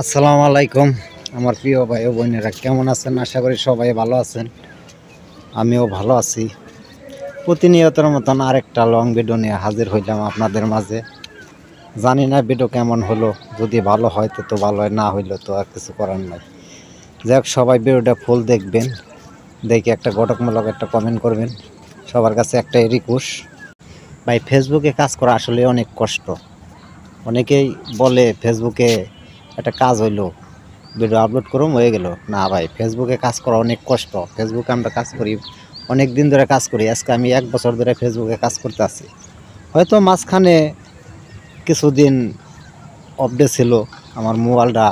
আসসালামু আলাইকুম আমার প্রিয় ভাই ও বোনেরা, কেমন আছেন? আশা করি সবাই ভালো আছেন। আমিও ভালো আছি। প্রতিনিয়তের মতন আরেকটা লং ভিডিও নিয়ে হাজির হইলাম আপনাদের মাঝে। জানি না ভিডিও কেমন হলো, যদি ভালো হয় তো ভালো হয়, না হইলো তো আর কিছু করার নাই। যাই হোক, সবাই ভিডিওটা ফুল দেখবেন, দেখে একটা গঠনমূলক একটা কমেন্ট করবেন। সবার কাছে একটাই রিকোয়েস্ট, ভাই ফেসবুকে কাজ করা আসলে অনেক কষ্ট। অনেকেই বলে ফেসবুকে একটা কাজ হইলো, ভিডিও আপলোড করুম হয়ে গেল। না ভাই, ফেসবুকে কাজ করা অনেক কষ্ট। ফেসবুকে আমরা কাজ করি, অনেক দিন ধরে কাজ করি। আজকে আমি 1 বছর ধরে ফেসবুকে কাজ করতে আছি। হয়তো মাঝখানে কিছুদিন আপডেট ছিল, আমার মোবাইলটা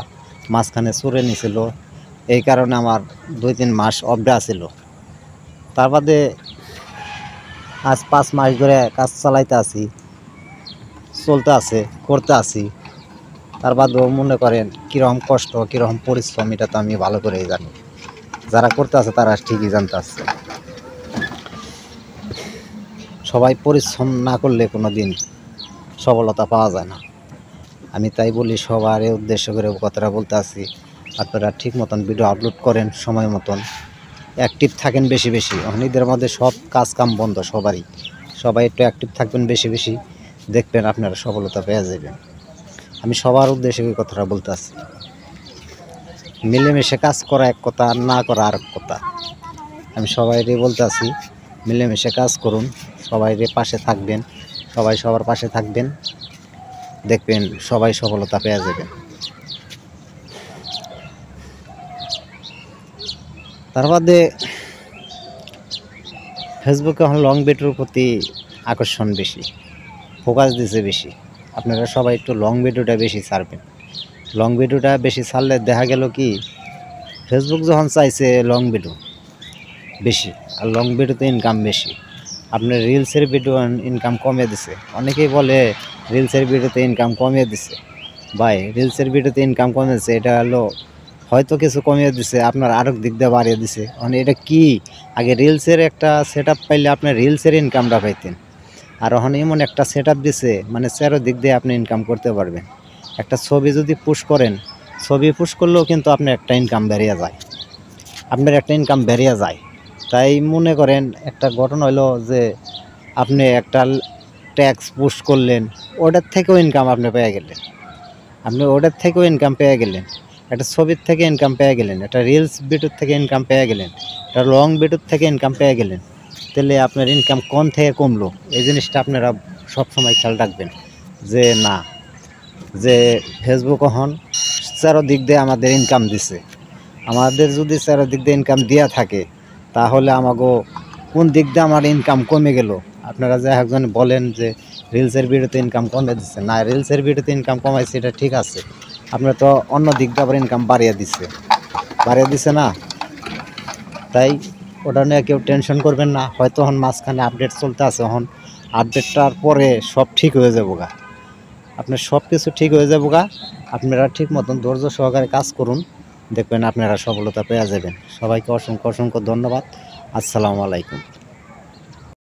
মাঝখানে চুরে নিছিল, এই কারণে আমার 2-3 মাস আপডেট আছিল। তার বাদে আজ 5 মাস ধরে কাজ চালাইতে আছি, চলতে আছে, করতে আছি। তার বাদেও মনে করেন কীরকম কষ্ট, কীরকম পরিশ্রম, এটা তো আমি ভালো করেই জানি। যারা করতে আছে তারা ঠিকই জানতে আছে। সবাই পরিশ্রম না করলে কোনো দিন সফলতা পাওয়া যায় না। আমি তাই বলি, সবার উদ্দেশ্য করে কথাটা বলতে আছি, আপনারা ঠিক মতন ভিডিও আপলোড করেন, সময় মতন অ্যাক্টিভ থাকেন বেশি বেশি। ঈদের মধ্যে সব কাজ কাম বন্ধ সবারই, সবাই একটু অ্যাক্টিভ থাকবেন বেশি বেশি, দেখবেন আপনারা সফলতা পেয়ে যাবেন। আমি সবার উদ্দেশ্যে এই কথাটা বলতে আছি। মিলেমিশে কাজ করা এক কথা, আর না করা আর এক কথা। আমি সবাইকে বলতে আছি, মিলেমিশে কাজ করুন, সবাইকে পাশে থাকবেন, সবাই সবার পাশে থাকবেন, দেখবেন সবাই সফলতা পেয়ে যাবেন। তার বাদে ফেসবুকে এখন লং ভিডিওর প্রতি আকর্ষণ বেশি, ফোকাস দিছে বেশি। আপনারা সবাই একটু লং ভিডিওটা বেশি ছাড়বেন। লং ভিডিওটা বেশি ছাড়লে দেখা গেল কি, ফেসবুক যখন চাইছে লং ভিডিও বেশি, আর লং ভিডিওতে ইনকাম বেশি, আপনার রিলসের ভিডিও ইনকাম কমিয়ে দিছে। অনেকেই বলে রিলসের ভিডিওতে ইনকাম কমিয়ে দিছে। ভাই, রিলসের ভিডিওতে ইনকাম কমিয়েছে, এটা হলো হয়তো কিছু কমিয়ে দিছে, আপনার আরেক দিক দিয়ে বাড়িয়ে দিছে। মানে এটা কি, আগে রিলসের একটা সেট আপ পাইলে আপনার রিলসের ইনকামটা পাইতেন, আর এখন এমন একটা সেট আপ দিছে, মানে চারো দিক দিয়ে আপনি ইনকাম করতে পারবেন। একটা ছবি যদি পুশ করেন, ছবি পুশ করলেও কিন্তু আপনার একটা ইনকাম বেরিয়ে যায়, আপনার একটা ইনকাম বেরিয়ে যায়। তাই মনে করেন একটা ঘটনা হলো যে আপনি একটা ট্যাক্স পুশ করলেন, ওটার থেকেও ইনকাম আপনি পেয়ে গেলেন, আপনি ওটার থেকেও ইনকাম পেয়ে গেলেন, একটা ছবির থেকে ইনকাম পেয়ে গেলেন, একটা রিলস ভিডিওর থেকে ইনকাম পেয়ে গেলেন, একটা লং ভিডিওর থেকে ইনকাম পেয়ে গেলেন। তাহলে আপনার ইনকাম কোন থেকে কমলো, এই জিনিসটা আপনারা সবসময় খেয়াল রাখবেন। যে না, যে ফেসবুক এখন চারদিক দিয়ে আমাদের ইনকাম দিছে, আমাদের যদি চারদিক দিয়ে ইনকাম দেওয়া থাকে, তাহলে আমাকে কোন দিক দিয়ে আমার ইনকাম কমে গেল। আপনারা যে একজন বলেন যে রিলসের ভিডিওতে ইনকাম কমে দিচ্ছে, না, রিলসের ভিডিওতে ইনকাম কমাইছে এটা ঠিক আছে, আপনার তো অন্য দিক দিয়ে আবার ইনকাম বাড়িয়ে দিছে না। তাই ওটা নিয়ে কেউ টেনশন করবেন না। হয়তো এখন মাঝখানে আপডেট চলতে আছে, এখন আপডেটটার পরে সব ঠিক হয়ে যাবো গা, আপনার সব কিছু ঠিক হয়ে যাবো গা। আপনারা ঠিক মতন ধৈর্য সহকারে কাজ করুন, দেখবেন আপনারা সফলতা পেয়ে যাবেন। সবাইকে অসংখ্য অসংখ্য ধন্যবাদ। আসসালামু আলাইকুম।